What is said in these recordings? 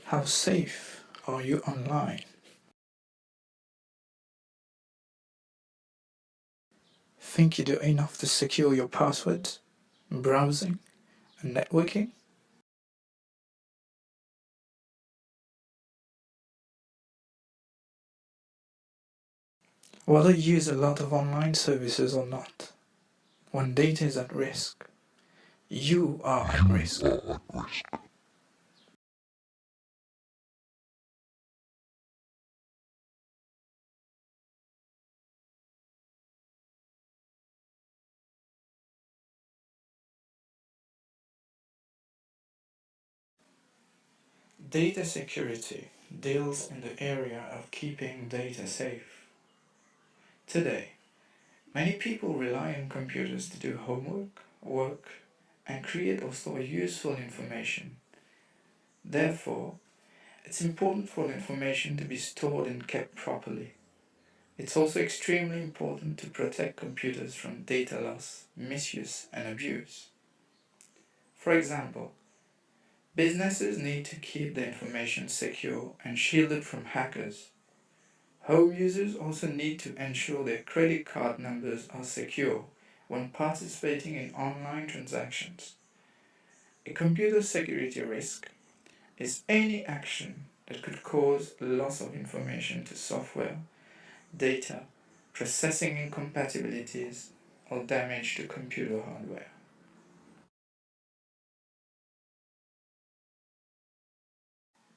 How safe are you online? Think you do enough to secure your passwords, browsing, and networking? Whether you use a lot of online services or not, when data is at risk, you are at risk. Data security deals in the area of keeping data safe. Today, many people rely on computers to do homework, work, and create or store useful information. Therefore, it's important for the information to be stored and kept properly. It's also extremely important to protect computers from data loss, misuse, and abuse. For example, businesses need to keep their information secure and shielded from hackers. Home users also need to ensure their credit card numbers are secure when participating in online transactions. A computer security risk is any action that could cause loss of information to software, data, processing incompatibilities, or damage to computer hardware.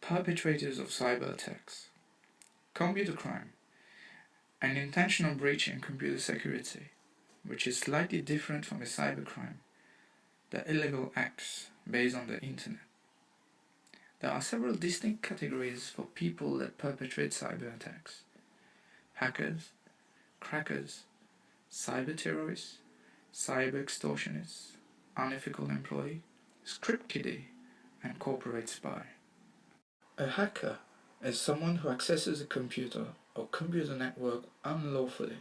Perpetrators of cyber attacks, computer crime, an intentional breach in computer security, which is slightly different from a cybercrime, the illegal acts based on the internet. There are several distinct categories for people that perpetrate cyber attacks: hackers, crackers, cyber terrorists, cyber extortionists, unethical employee, script kiddie, and corporate spy. A hacker is someone who accesses a computer or computer network unlawfully.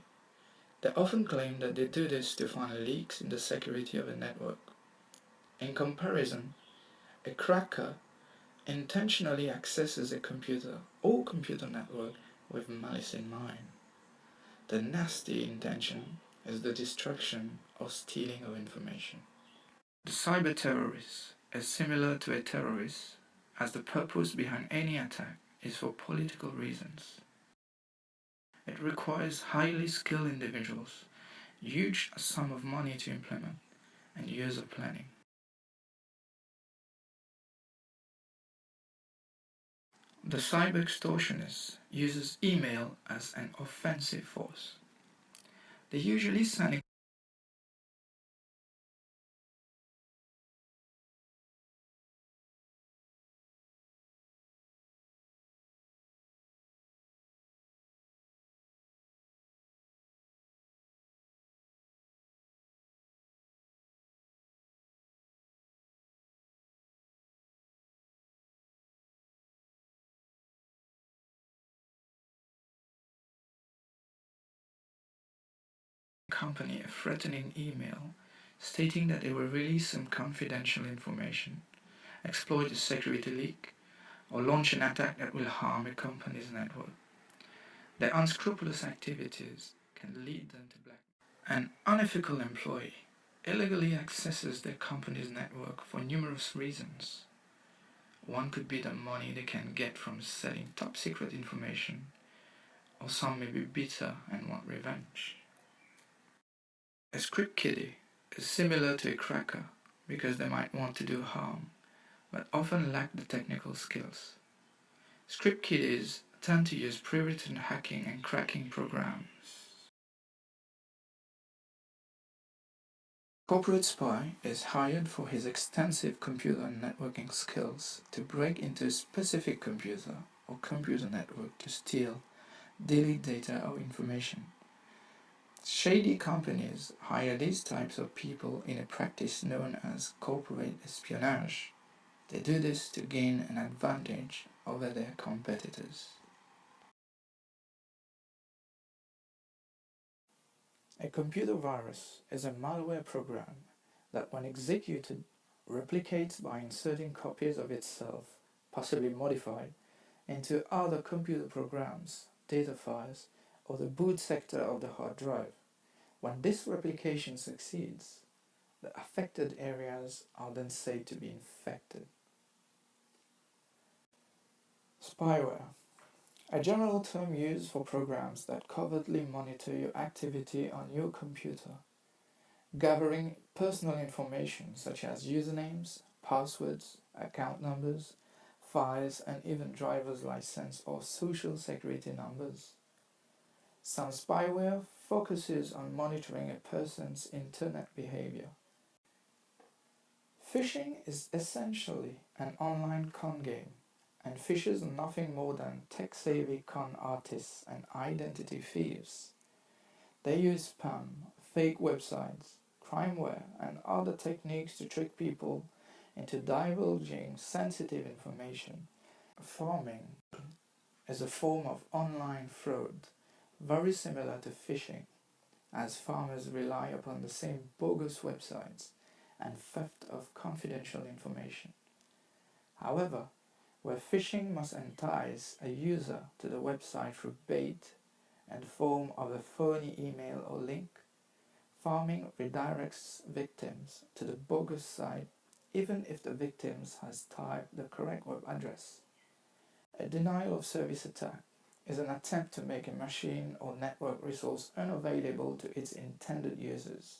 They often claim that they do this to find leaks in the security of a network. In comparison, a cracker intentionally accesses a computer or computer network with malice in mind. The nasty intention is the destruction or stealing of information. The cyber terrorist is similar to a terrorist, as the purpose behind any attack is for political reasons. It requires highly skilled individuals, huge sum of money to implement, and years of planning. The cyber extortionist uses email as an offensive force. They usually send a company a threatening email stating that they will release some confidential information, exploit a security leak, or launch an attack that will harm a company's network. Their unscrupulous activities can lead them to blackmail. An unethical employee illegally accesses their company's network for numerous reasons. One could be the money they can get from selling top secret information, or some may be bitter and want revenge. A script kiddie is similar to a cracker because they might want to do harm, but often lack the technical skills. Script kiddies tend to use pre-written hacking and cracking programs. Corporate spy is hired for his extensive computer and networking skills to break into a specific computer or computer network to steal, delete data or information. Shady companies hire these types of people in a practice known as corporate espionage. They do this to gain an advantage over their competitors. A computer virus is a malware program that, when executed, replicates by inserting copies of itself possibly modified, into other computer programs, data files, or the boot sector of the hard drive. When this replication succeeds, the affected areas are then said to be infected. Spyware, a general term used for programs that covertly monitor your activity on your computer, gathering personal information such as usernames, passwords, account numbers, files, and even driver's license or social security numbers. Some spyware focuses on monitoring a person's internet behavior. Phishing is essentially an online con game, and phishers are nothing more than tech-savvy con artists and identity thieves. They use spam, fake websites, crimeware, and other techniques to trick people into divulging sensitive information. Farming is a form of online fraud, very similar to phishing, as farmers rely upon the same bogus websites and theft of confidential information. However, where phishing must entice a user to the website through bait and form of a phony email or link, farming redirects victims to the bogus site even if the victims has typed the correct web address. A denial of service attack is an attempt to make a machine or network resource unavailable to its intended users,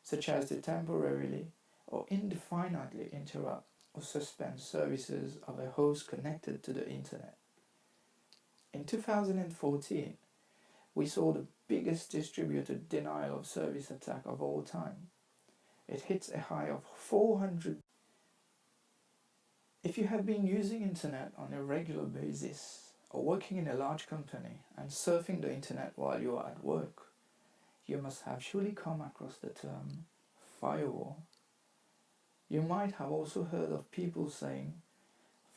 such as to temporarily or indefinitely interrupt or suspend services of a host connected to the internet. In 2014, we saw the biggest distributed denial of service attack of all time. It hits a high of 400. If you have been using internet on a regular basis, or working in a large company and surfing the internet while you are at work, you must have surely come across the term firewall. You might have also heard of people saying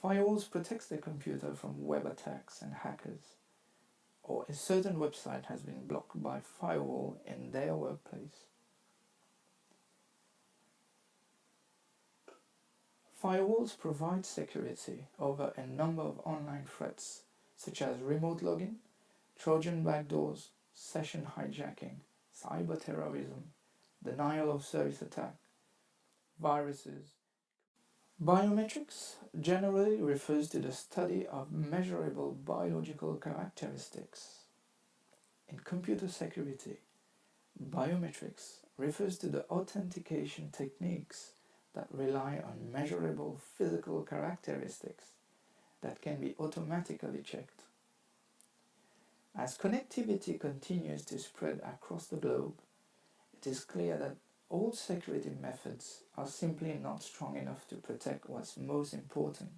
firewalls protects their computer from web attacks and hackers, or a certain website has been blocked by firewall in their workplace. Firewalls provide security over a number of online threats such as remote login, Trojan backdoors, session hijacking, cyber terrorism, denial of service attack, viruses. Biometrics generally refers to the study of measurable biological characteristics. In computer security, biometrics refers to the authentication techniques that rely on measurable physical characteristics that can be automatically checked. As connectivity continues to spread across the globe, it is clear that old security methods are simply not strong enough to protect what's most important.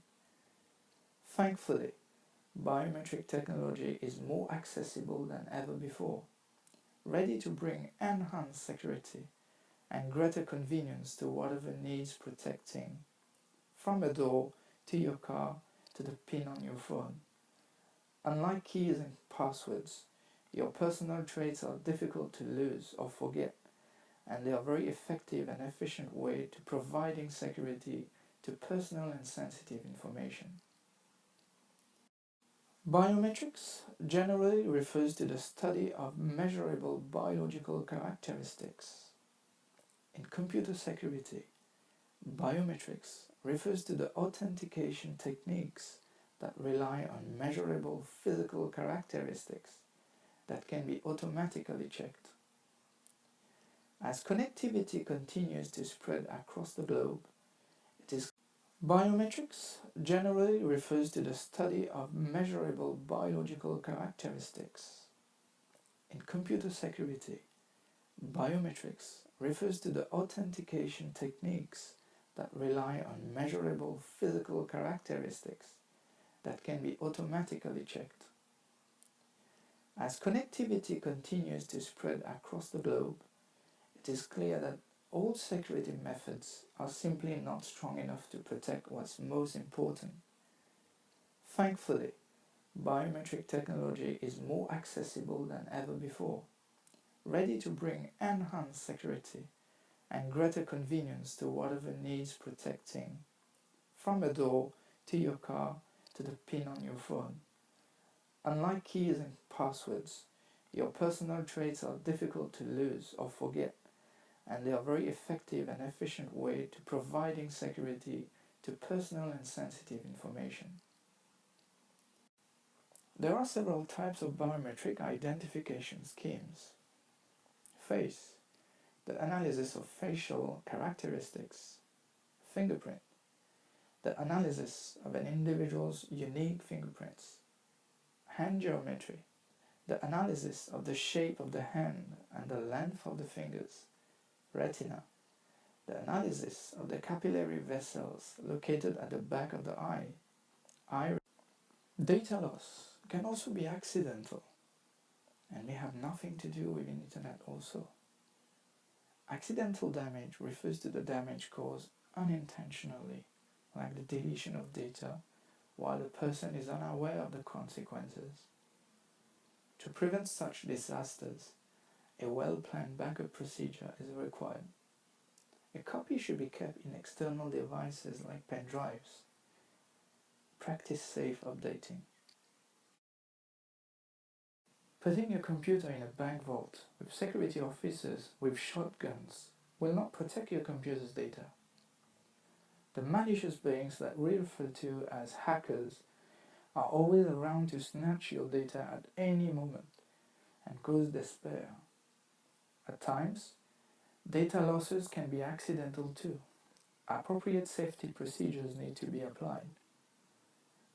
Thankfully, biometric technology is more accessible than ever before, ready to bring enhanced security and greater convenience to whatever needs protecting, from a door to your car to the pin on your phone. Unlike keys and passwords, your personal traits are difficult to lose or forget, and they are a very effective and efficient way to providing security to personal and sensitive information. Biometrics generally refers to the study of measurable biological characteristics. In computer security, biometrics refers to the authentication techniques that rely on measurable physical characteristics that can be automatically checked. As connectivity continues to spread across the globe, it is biometrics generally refers to the study of measurable biological characteristics. In computer security, biometrics refers to the authentication techniques that rely on measurable physical characteristics that can be automatically checked. As connectivity continues to spread across the globe, it is clear that old security methods are simply not strong enough to protect what's most important. Thankfully, biometric technology is more accessible than ever before, ready to bring enhanced security and greater convenience to whatever needs protecting, from a door to your car, to the pin on your phone. Unlike keys and passwords, your personal traits are difficult to lose or forget, and they are a very effective and efficient way to providing security to personal and sensitive information. There are several types of biometric identification schemes. Face, the analysis of facial characteristics. Fingerprint, the analysis of an individual's unique fingerprints. Hand geometry, the analysis of the shape of the hand and the length of the fingers. Retina, the analysis of the capillary vessels located at the back of the eye. Iris. Data loss can also be accidental and may have nothing to do with the internet also. Accidental damage refers to the damage caused unintentionally, like the deletion of data, while the person is unaware of the consequences. To prevent such disasters, a well-planned backup procedure is required. A copy should be kept in external devices like pen drives. Practice safe updating. Putting your computer in a bank vault with security officers with shotguns will not protect your computer's data. The malicious beings that we refer to as hackers are always around to snatch your data at any moment and cause despair. At times, data losses can be accidental too. Appropriate safety procedures need to be applied.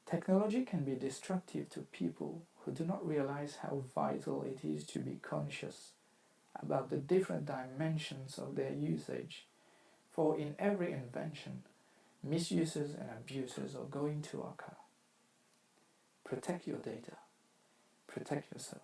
Technology can be destructive to people who do not realize how vital it is to be conscious about the different dimensions of their usage, for in every invention, misuses and abuses are going to occur. Protect your data. Protect yourself.